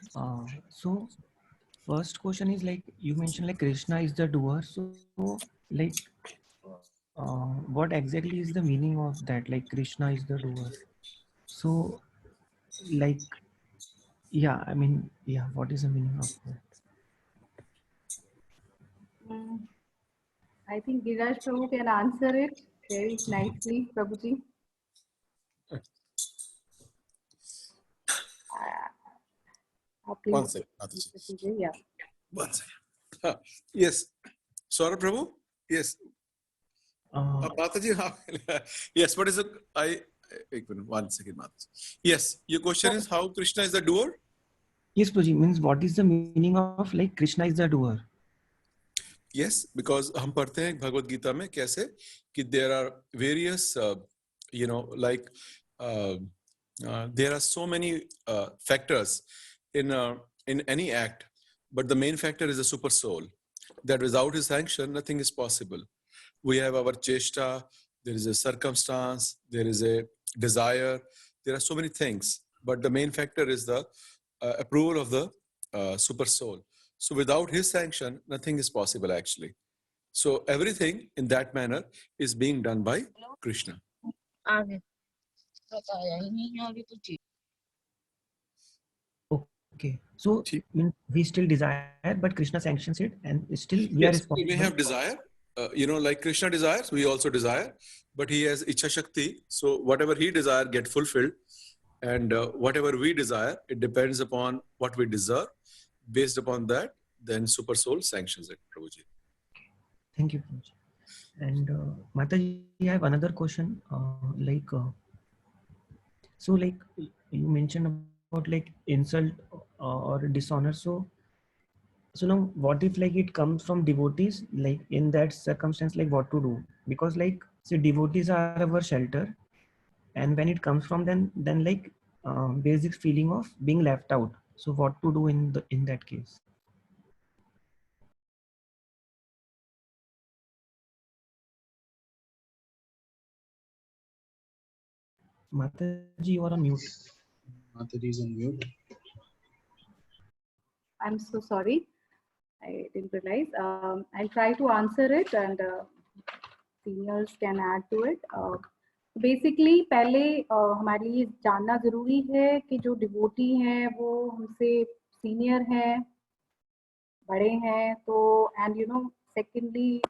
So, first question is like you mentioned, like Krishna is the doer. So like, what exactly is the meaning of that? Like Krishna is the doer. So, like, yeah, I mean, yeah, what is the meaning of that? I think Gireesh Prabhu can answer it very nicely, Prabhuji. One second, Mataji. Yeah. One second. Yes, Saurabh Prabhu. Yes. Mataji, yes. What is the one second, Mataji. Yes, your question is how Krishna is the doer. Yes, Prabhuji, means what is the meaning of like Krishna is the doer? Yes, because हम पढ़ते हैं भगवद गीता में कैसे कि there are various like there are so many factors in any act, but the main factor is the super soul, that without his sanction nothing is possible. We have our cheshta, there is a circumstance, there is a desire, there are so many things, but the main factor is the approval of the super soul. So without his sanction, nothing is possible actually. So everything in that manner is being done by Krishna. Okay, so we still desire, but Krishna sanctions it, and still we are responsible. We may have desire, like Krishna desires, we also desire, but he has Ichha Shakti. So whatever he desire get fulfilled, and whatever we desire, it depends upon what we deserve. Based upon that, then Super Soul sanctions it, Prabhuji. Thank you, Prabhuji. And Mataji, I have another question. So like you mentioned about like insult or dishonor. So now what if like it comes from devotees? Like in that circumstance, like what to do? Because like say devotees are our shelter, and when it comes from them, then like basic feeling of being left out. So what to do in that case? Mataji, you are on mute. Mataji is on mute. I'm so sorry. I didn't realize. I'll try to answer it, and seniors can add to it. Basically पहले हमारे लिए जानना जरूरी है कि जो devotee हैं वो हमसे सीनियर हैं, बड़े हैं, तो and secondly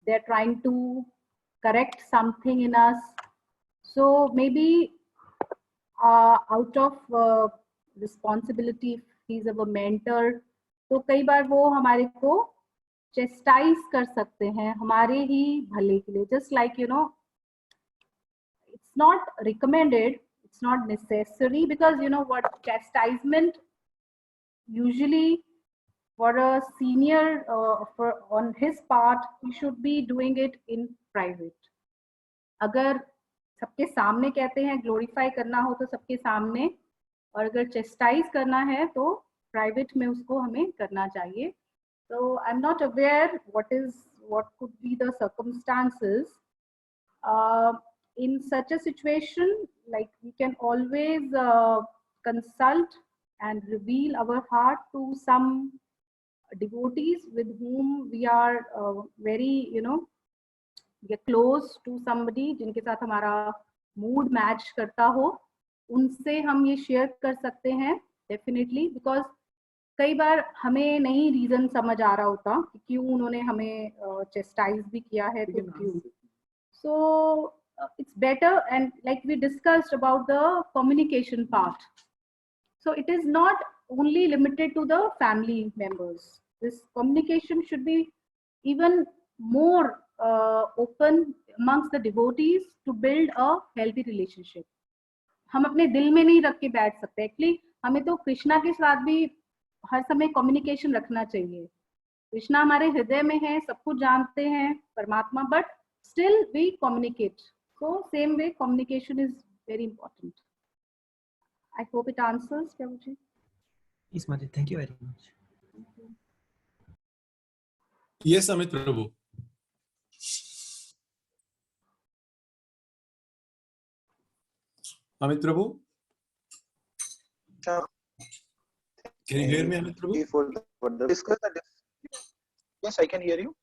they are trying to correct something in us, so maybe out of responsibility, he is our mentor, तो कई बार वो हमारे को चेस्टाइज कर सकते हैं हमारे ही भले के लिए, just like you no it's not recommended, it's not necessary, because you know what, chastisement usually for a senior on his part, he should be doing it in private. अगर सबके सामने कहते हैं ग्लोरीफाई करना हो तो सबके सामने, और अगर चेस्टाइज करना है तो प्राइवेट में उसको हमें करना चाहिए. So I'm not aware what could be the circumstances. In such a situation, like we can always consult and reveal our heart to some devotees with whom we are very, you know, get close to somebody जिनके साथ हमारा mood match करता हो, उनसे हम ये share कर सकते हैं डेफिनेटली. बिकॉज कई बार हमें नहीं रीजन समझ आ रहा होता कि क्यों उन्होंने हमें चेस्टाइज भी किया है, तो क्यों. सो it's better, and like we discussed about the communication part, so it is not only limited to the family members. This communication should be even more open amongst the devotees to build a healthy relationship. हम अपने दिल में नहीं रख के बैठ सकते. Actually हमें तो कृष्णा के साथ भी हर समय कम्युनिकेशन रखना चाहिए. कृष्णा हमारे हृदय में है, सब कुछ जानते हैं परमात्मा, but still we communicate. So same way communication is very important. I hope it answers, Prabhuji. Yes, Mataji. Thank you very much. Yes, Amit Prabhu. Amit Prabhu? Can you hear me, Amit Prabhu? Yes, I can hear you.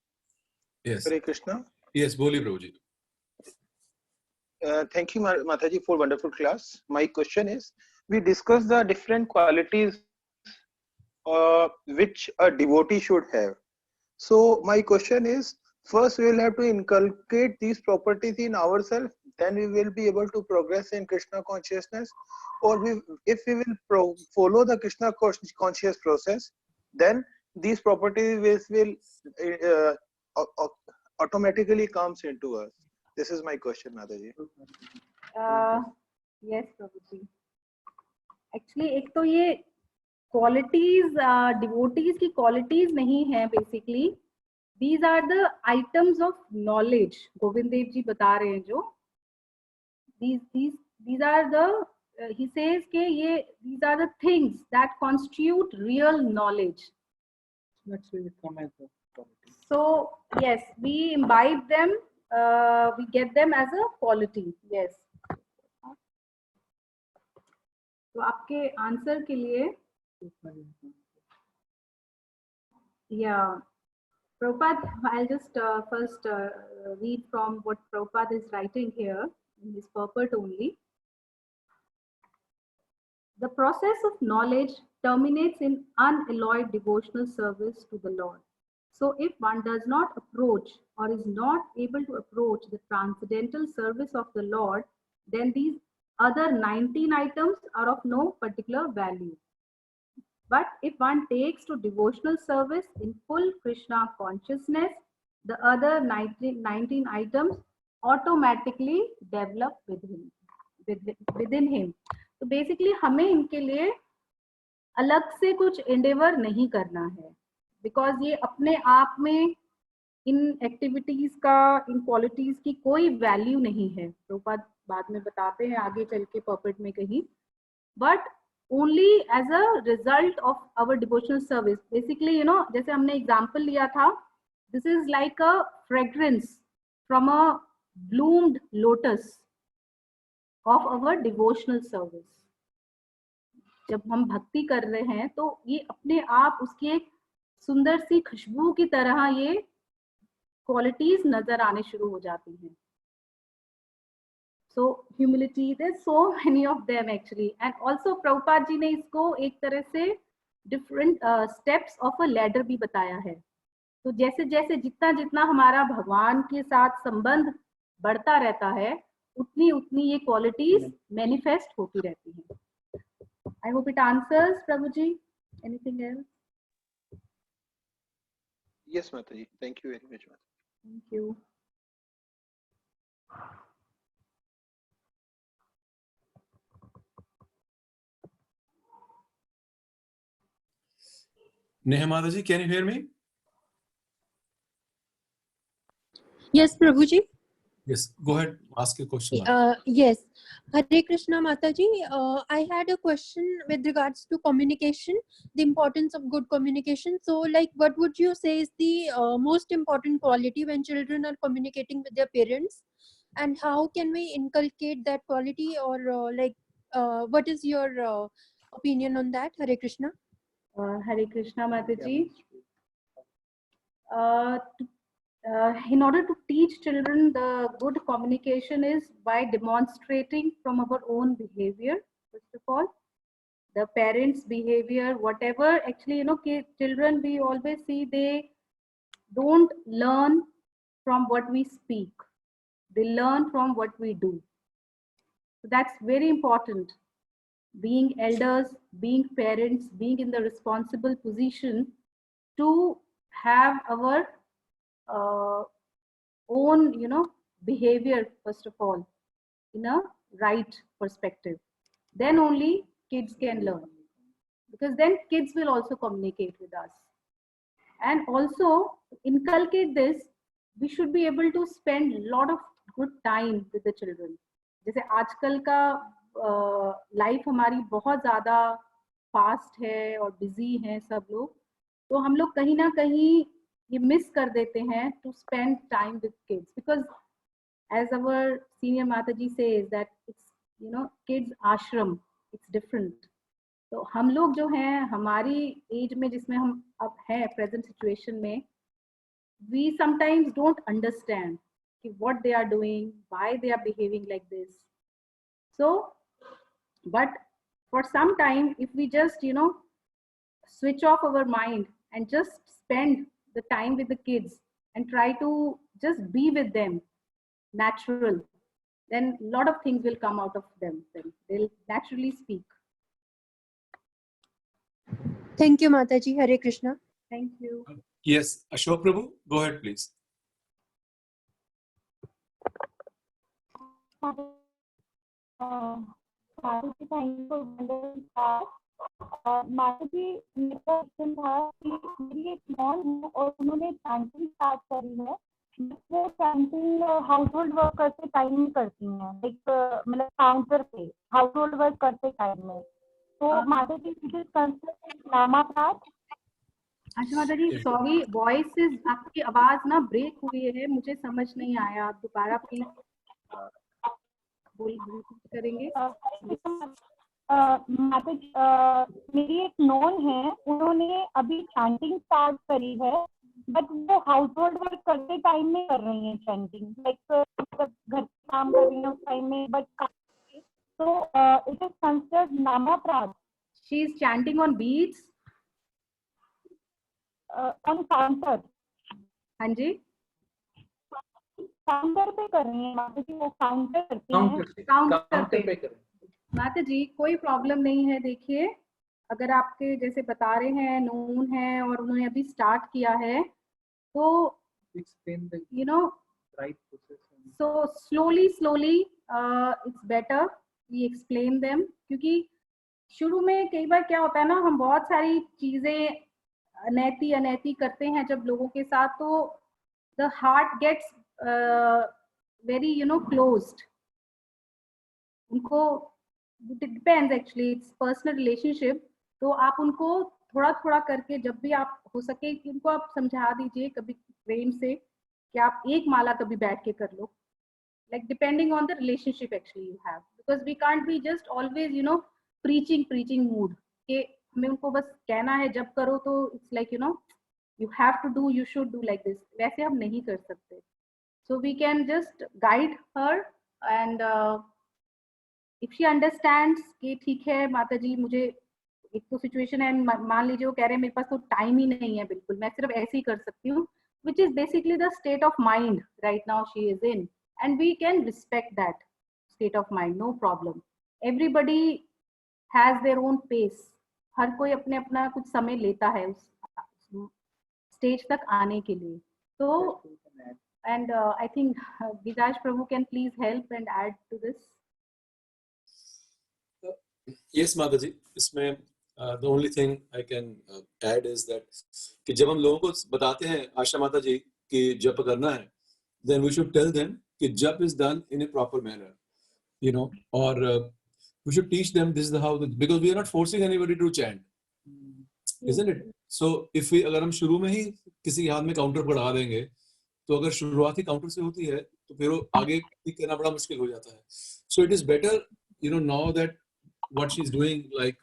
Yes. Hare Krishna. Yes, Boli Prabhuji. Thank you, Mataji, for wonderful class. My question is, we discussed the different qualities which a devotee should have. So my question is, first we will have to inculcate these properties in ourselves, then we will be able to progress in Krishna consciousness. Or if we will follow the Krishna conscious process, then these properties will automatically comes into us. This is my question, Mataji. Yes, Prabhuji. Actually, एक तो ये qualities, devotees की qualities नहीं है basically. These are the items of knowledge. Govind Dev ji बता रहे हैं जो. These are the he says कि ये these are the things that constitute real knowledge. That's where it come as a quality. So yes, we imbibe them. We get them as a quality. Yes. तो आपके answer के लिए, yeah, Prabhupada, I'll just first read from what Prabhupada is writing here in his purport only. The process of knowledge terminates in unalloyed devotional service to the Lord. So if one does not approach or is not able to approach the transcendental service of the Lord, then these other 19 items are of no particular value. But if one takes to devotional service in full Krishna consciousness, the other 19 items automatically develop within him. So basically हमें इनके लिए अलग से कुछ endeavor नहीं करना है, because ये अपने आप में इन एक्टिविटीज का, इन क्वालिटीज की कोई वैल्यू नहीं है. प्रभुपाद बाद में बताते हैं आगे चल के पर्पट में कहीं, but only as a result of our devotional service. Basically you know, जैसे हमने एग्जांपल लिया था, this is like a fragrance from a bloomed lotus of our devotional service. जब हम भक्ति कर रहे हैं तो ये अपने आप उसकी एक सुंदर सी खुशबू की तरह ये क्वालिटीज नजर आने शुरू हो जाती हैं. So humility, there so many of them actually. And also Prabhupad ji ने इसको एक तरह से different steps of a ladder भी बताया है. तो जैसे जैसे जितना जितना हमारा भगवान के साथ संबंध बढ़ता रहता है, उतनी उतनी ये क्वालिटीज मैनिफेस्ट होती रहती हैं. I hope it answers, Prabhu ji. Anything else? Yes, Mataji. Thank you very much, Mataji. Thank you. Neha Mataji, can you hear me? Yes, Prabhuji. Yes, go ahead, ask your question. Mataji. Yes. Hare Krishna Mataji. I had a question with regards to communication, the importance of good communication. So, like, what would you say is the most important quality when children are communicating with their parents? And how can we inculcate that quality, or what is your opinion on that? Hare Krishna. Hare Krishna Mataji. In order to teach children the good communication is by demonstrating from our own behavior, first of all. The parents' behavior, whatever, actually, you know, children, we always see they don't learn from what we speak. They learn from what we do. So that's very important. Being elders, being parents, being in the responsible position to have our own, you know, behavior, first of all, in a right perspective. Then only kids can learn, because then kids will also communicate with us. And also inculcate this, we should be able to spend a lot of good time with the children. जैसे आजकल का life हमारी बहुत ज़्यादा fast है और busy हैं सब लोग, तो हम लोग कहीं ना कहीं ये मिस कर देते हैं to spend time with kids, because as our senior Mataji says that it's, you know, kids ashram, it's different. तो हम लोग जो हैं हमारी एज में जिसमें हम अब हैं प्रेजेंट सिचुएशन में, we sometimes don't understand what they are doing, why they are behaving like this. So, but for some time, if we just, you know, switch off our mind and just spend the time with the kids and try to just be with them natural, then a lot of things will come out of them. Then they'll naturally speak. Thank you, Mataji. Hare Krishna. Thank you. Yes, Ashok Prabhu, go ahead, please. माताजी मेरा question था कि मेरी एक mom है और उन्होंने painting start करी है, वो पेंटिंग हाउस होल्ड वर्क करते टाइम में करती हैं, लाइक मतलब काउंटर पे हाउस होल्ड वर्क करते टाइम में, तो माताजी इट इज कंसिडर्ड नामापाठ। अच्छा माताजी, सॉरी, वॉइस इज, आपकी आवाज ना ब्रेक हुई है, मुझे समझ नहीं आया, आप दोबारा प्लीज करेंगे? माताजी मेरी एक नॉन है, उन्होंने अभी चैंटिंग स्टार्ट करी है, बट वो हाउस होल्ड वर्क करते टाइम में कर रही हैं चैंटिंग, लाइक घर काम कर रही हैं उस टाइम में, बट तो इट इज कंसिडर्ड नामापाठ। She is chanting on beats, on counter. हाँ जी, काउंटर पे कर रही हैं माताजी, वो काउंटर करती हैं, काउंटर पे। माताजी कोई प्रॉब्लम नहीं है, देखिए अगर आपके जैसे बता रहे हैं नून है और उन्होंने अभी स्टार्ट किया है, तो you know so slowly it's better we explain them, क्योंकि शुरू में कई बार क्या होता है ना, हम बहुत सारी चीजें अनैति करते हैं जब लोगों के साथ, तो the heart gets very, you know, closed. उनको depends, actually it's personal relationship, तो आप उनको थोड़ा थोड़ा करके जब भी आप हो सके कि उनको आप समझा दीजिए कभी प्रेम से कि आप एक माला कभी बैठ के कर लो, like depending on the relationship actually you have, because we can't be just always, you know, preaching mood के हमें उनको बस कहना है जब करो, तो it's like, you know, you have to do, you should do like this, वैसे हम नहीं कर सकते. So we can just guide her and if she understands कि ठीक है माताजी, मुझे एक तो सिचुएशन है, मान लीजिए वो कह रहे हैं मेरे पास तो टाइम ही नहीं है बिल्कुल, मैं सिर्फ ऐसे ही कर सकती हूँ, which is basically the state of mind right now she is in, and we can respect that state of mind, no problem. Everybody has their own pace, हर कोई अपने अपना कुछ समय लेता है उस स्टेज तक आने के लिए. तो and I think Vikas Prabhu can please help and add to this. Yes, Mataji. इसमें the only thing I can add is that कि जब हम लोगों को बताते हैं आशा माता जी कि जप करना है, then we should tell them कि jap is done in a proper manner, you know, or we should teach them this is how, because we are not forcing anybody to chant, isn't it? So if we, अगर हम शुरू में ही किसी के हाथ में counter पढ़ा देंगे, तो अगर शुरुआत ही काउंटर से होती है, तो फिर वो आगे ठीक करना बड़ा मुश्किल हो जाता है. So it is better, you know, now that what she's doing, like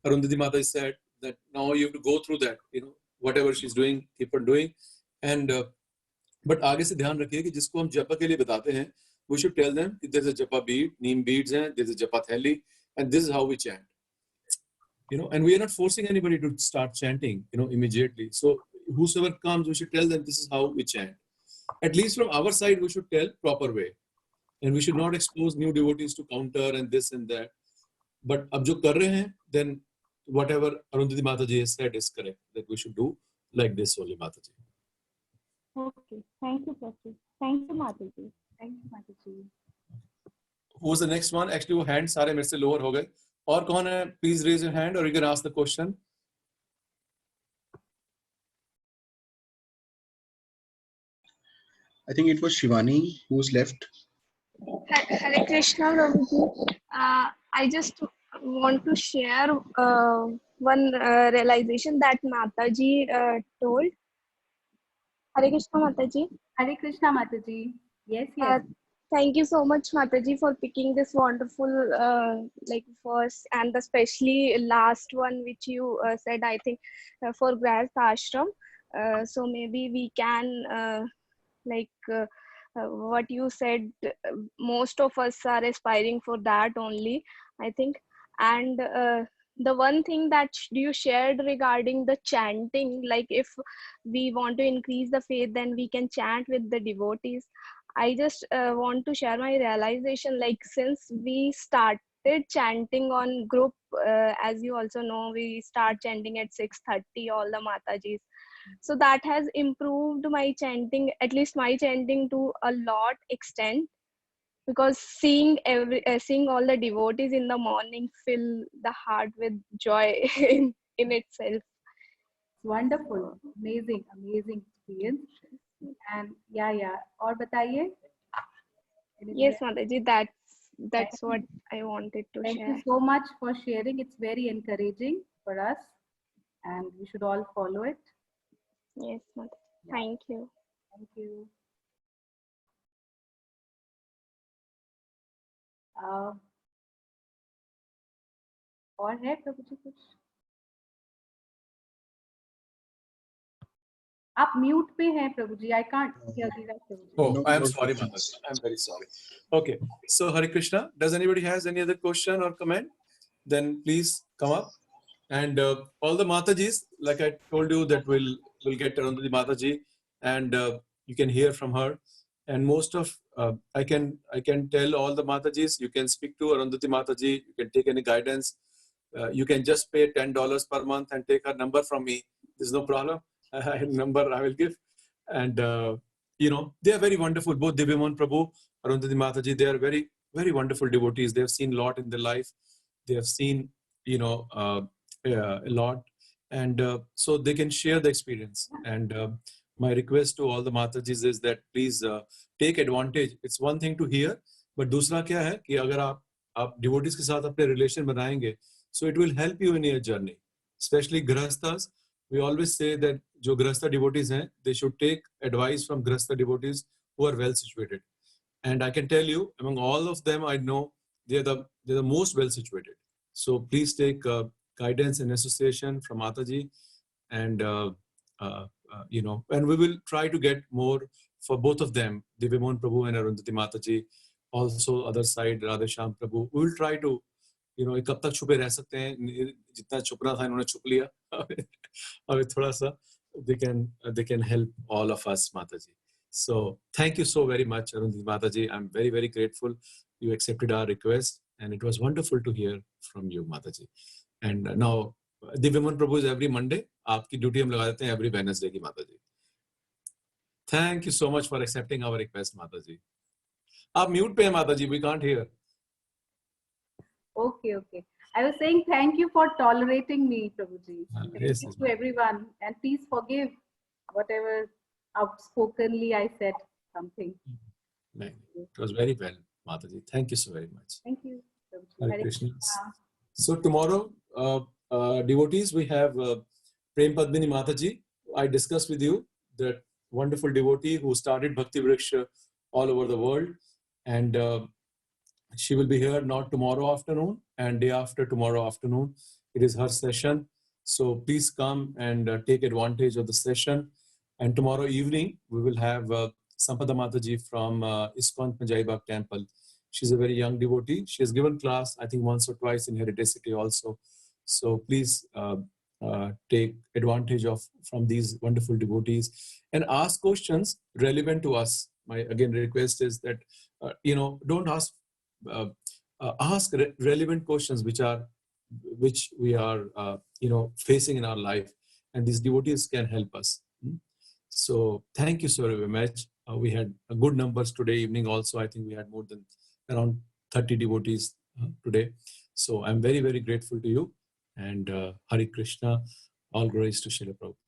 Arundhati Mata said, that now you have to go through that, you know, whatever she's doing, keep on doing, and but आगे से ध्यान रखिए कि जिसको हम जपा के लिए बताते हैं, we should tell them कि there's a japa bead, neem beads हैं, there's a japa theli, and this is how we chant, you know, and we are not forcing anybody to start chanting, you know, immediately. So whosoever comes, we should tell them this is how we chant. At least from our side, we should tell proper way, and we should not expose new devotees to counter and this and that. But अब जो कर रहे हैं, then whatever Arundhati Mataji has said is correct, that we should do like this only, Mataji. Okay, thank you, Prabhu. Thank you, Mataji. Thank you, Mataji. Who was the next one? Actually, वो hand सारे मेरे से lower हो गए. और कौन है? Please raise your hand, or you can ask the question. I think it was Shivani who's left. Hare Krishna, Prabhuji. I just want to share one realization that Mataji told. Hare Krishna, Mataji. Hare Krishna, Mataji. Yes, yes. Thank you so much, Mataji, for picking this wonderful, like first and especially last one, which you said, I think, for Grahastha Ashram. So maybe we can, what you said, most of us are aspiring for that only, I think. And the one thing that you shared regarding the chanting, like if we want to increase the faith, then we can chant with the devotees. I just want to share my realization, like since we started chanting on group, as you also know, we start chanting at 6:30, all the Matajis. So that has improved my chanting, at least my chanting, to a lot extent, because seeing all the devotees in the morning fill the heart with joy in itself. Wonderful, amazing experience. And yeah. और बताइए. Yes, Mataji, that's what I wanted to share. Thank you so much for sharing. It's very encouraging for us, and we should all follow it. Yes, Mataji. Thank you. Thank you. और है प्रभु जी कुछ? आप mute पे हैं प्रभु जी. I can't hear you, Prabhu ji. Oh, I am sorry, Mataji. I'm very sorry. Okay, so Hare Krishna. Does anybody has any other question or comment? Then please come up. And all the Matajis, like I told you, that we'll get Arundhati Mataji, and you can hear from her. And most of I can tell all the Matajis, you can speak to Arundhati Mataji. You can take any guidance. You can just pay $10 per month and take her number from me. There's no problem. Number I will give. And you know, they are very wonderful. Both Divyamohan Prabhu, Arundhati Mataji, they are very, very wonderful devotees. They have seen a lot in their life. They have seen, you know, a lot, and so they can share the experience. And my request to all the Matajis is that please take advantage. It's one thing to hear, but दूसरा क्या है कि अगर आप devotees के साथ अपने relation बनाएंगे, so it will help you in your journey. Especially Grahasthas, we always say that जो Grahastha devotees हैं, they should take advice from Grahastha devotees who are well situated. And I can tell you, among all of them, I know they're the most well situated. So please take guidance and association from Mataji, and you know, and we will try to get more for both of them, Divyamohan Prabhu and Arundhati Mataji. Also, other side, Radheshyam Prabhu. We will try to, you know, कब तक छुपे रह सकते हैं? जितना छुपना था इन्होंने छुप लिया. अभी थोड़ा सा they can help all of us, Mataji. So thank you so very much, Arundhati Mataji. I'm very, very grateful you accepted our request, and it was wonderful to hear from you, Mataji. And now Divyaman Prabhu is every Monday, आपकी duty हम लगा देते हैं every Wednesday की Mata ji. Thank you so much for accepting our request Mata ji. आप mute पे हैं Mata ji, we can't hear. Okay, okay. I was saying thank you for tolerating me, Prabhuji. Thank Yes, you yes, to everyone, and please forgive whatever outspokenly I said something. it was very well, माता जी. Thank you so very much. Thank you, Prabhuji. Hare Hare Krishna. Krishna. So tomorrow, devotees, we have Prem Padmini Mataji. I discussed with you that wonderful devotee who started Bhakti Vriksha all over the world, and she will be here not tomorrow afternoon and day after tomorrow afternoon. It is her session, so please come and take advantage of the session. And tomorrow evening we will have Sampada Mataji from ISKCON Panjai Bagh Temple. She's a very young devotee. She has given class, I think, once or twice in Heredicity also. So please take advantage of from these wonderful devotees and ask questions relevant to us. My again request is that don't ask relevant questions which we are facing in our life, and these devotees can help us. So thank you so very much. We had good numbers today evening also. I think we had more than around 30 devotees today. So I'm very, very grateful to you. And Hare Krishna, all glories to Srila Prabhupada.